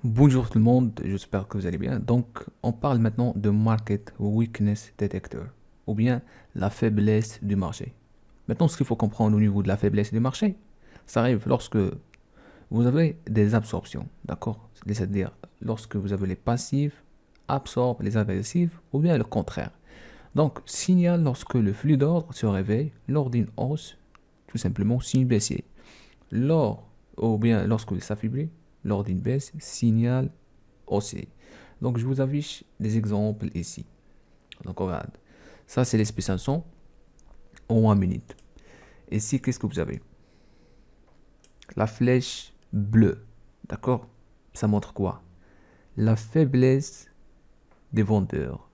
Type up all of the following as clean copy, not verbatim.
Bonjour tout le monde, j'espère que vous allez bien. Donc, on parle maintenant de Market Weakness Detector, ou bien la faiblesse du marché. Maintenant, ce qu'il faut comprendre au niveau de la faiblesse du marché, ça arrive lorsque vous avez des absorptions, d'accord? C'est-à-dire lorsque vous avez les passifs absorbent les agressifs, ou bien le contraire. Donc, signal lorsque le flux d'ordre se réveille lors d'une hausse, tout simplement signe baissier. Lors, ou bien lorsque il s'affaiblit, lors d'une baisse, signal aussi. Donc, je vous affiche des exemples ici. Donc, regarde. Ça, c'est les 500 en 1 minute. Ici, qu'est-ce que vous avez? La flèche bleue. D'accord? Ça montre quoi? La faiblesse des vendeurs.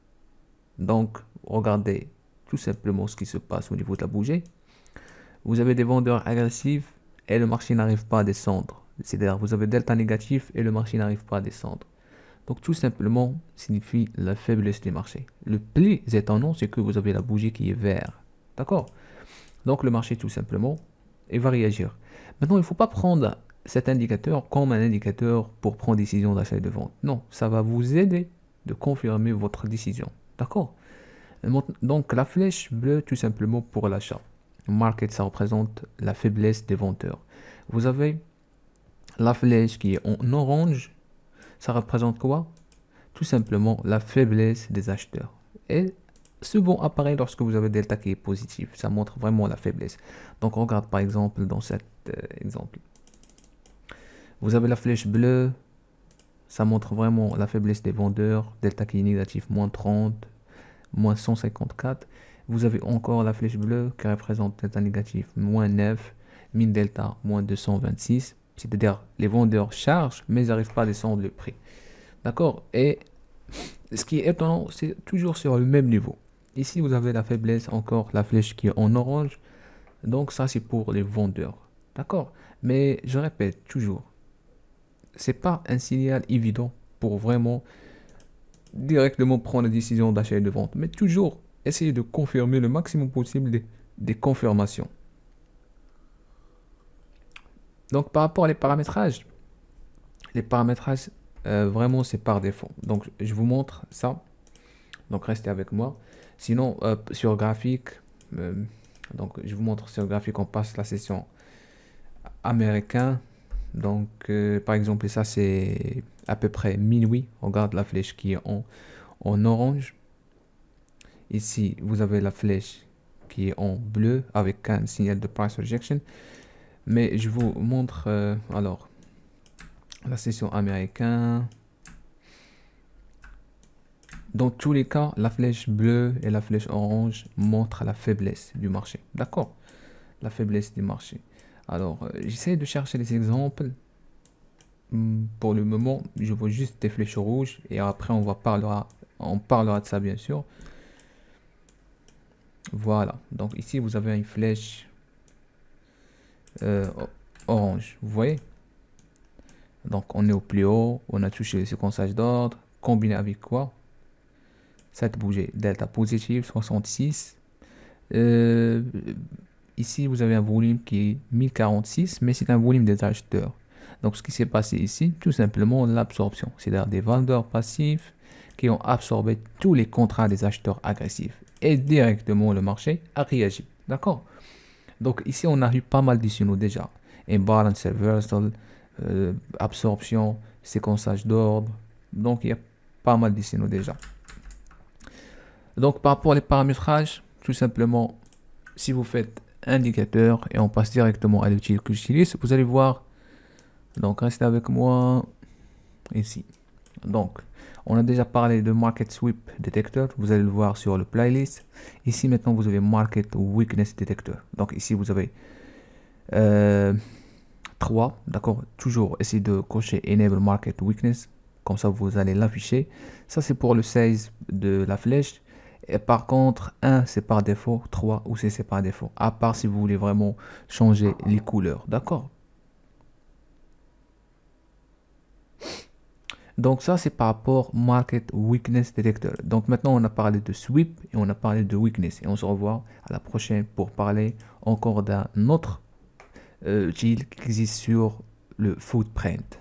Donc, regardez tout simplement ce qui se passe au niveau de la bougie. Vous avez des vendeurs agressifs et le marché n'arrive pas à descendre. C'est-à-dire, vous avez delta négatif et le marché n'arrive pas à descendre. Donc tout simplement signifie la faiblesse du marché. Le plus étonnant, c'est que vous avez la bougie qui est vert. D'accord? Donc le marché tout simplement, il va réagir. Maintenant, il ne faut pas prendre cet indicateur comme un indicateur pour prendre décision d'achat et de vente. Non, ça va vous aider de confirmer votre décision. D'accord? Donc la flèche bleue tout simplement pour l'achat. Market, ça représente la faiblesse des vendeurs. Vous avez la flèche qui est en orange, ça représente quoi? Tout simplement la faiblesse des acheteurs. Et ce bon apparaît lorsque vous avez delta qui est positif. Ça montre vraiment la faiblesse. Donc on regarde par exemple dans cet exemple. Vous avez la flèche bleue. Ça montre vraiment la faiblesse des vendeurs. Delta qui est négatif, moins 30, moins 154. Vous avez encore la flèche bleue qui représente delta négatif, moins 9, min delta, moins 226. C'est-à-dire les vendeurs chargent, mais ils n'arrivent pas à descendre le prix. D'accord? Et ce qui est étonnant, c'est toujours sur le même niveau. Ici, vous avez la faiblesse, encore la flèche qui est en orange. Donc ça, c'est pour les vendeurs. D'accord? Mais je répète toujours, c'est pas un signal évident pour vraiment directement prendre la décision d'achat et de vente. Mais toujours essayer de confirmer le maximum possible des confirmations. Donc par rapport à les paramétrages, vraiment c'est par défaut. Donc je vous montre ça. Donc restez avec moi. Sinon, sur graphique, euh, donc je vous montre sur graphique, on passe la session américain. Donc par exemple, ça c'est à peu près minuit. On regarde la flèche qui est en orange. Ici, vous avez la flèche qui est en bleu avec un signal de price rejection. Mais je vous montre alors la session américain. Dans tous les cas, la flèche bleue et la flèche orange montrent la faiblesse du marché. D'accord? La faiblesse du marché. Alors, j'essaie de chercher des exemples. Pour le moment, je vois juste des flèches rouges et après on parlera de ça bien sûr. Voilà. Donc ici, vous avez une flèche orange. Vous voyez? Donc on est au plus haut, on a touché le séquençage d'ordre. Combiné avec quoi? Cette bougie delta positive 66. Euh, Ici, vous avez un volume qui est 1046, mais c'est un volume des acheteurs. Donc, ce qui s'est passé ici, tout simplement l'absorption, c'est-à-dire des vendeurs passifs qui ont absorbé tous les contrats des acheteurs agressifs. Et directement, le marché a réagi. D'accord? Donc, ici, on a eu pas mal de signaux déjà. Imbalance reversal, absorption, séquençage d'ordre. Donc, il y a pas mal de signaux déjà. Donc, par rapport aux paramétrages, tout simplement, si vous faites indicateur et on passe directement à l'outil que j'utilise, vous allez voir. Donc, restez avec moi ici. Donc, on a déjà parlé de Market Sweep Detector. Vous allez le voir sur le playlist. Ici, maintenant, vous avez Market Weakness Detector. Donc, ici, vous avez 3. D'accord? Toujours essayez de cocher Enable Market Weakness. Comme ça, vous allez l'afficher. Ça, c'est pour le 16 de la flèche. Et par contre, 1 c'est par défaut, 3 aussi c'est par défaut. À part si vous voulez vraiment changer les couleurs. D'accord? Donc ça c'est par rapport Market Weakness Detector. Donc maintenant on a parlé de sweep et on a parlé de weakness. Et on se revoit à la prochaine pour parler encore d'un autre outil qui existe sur le footprint.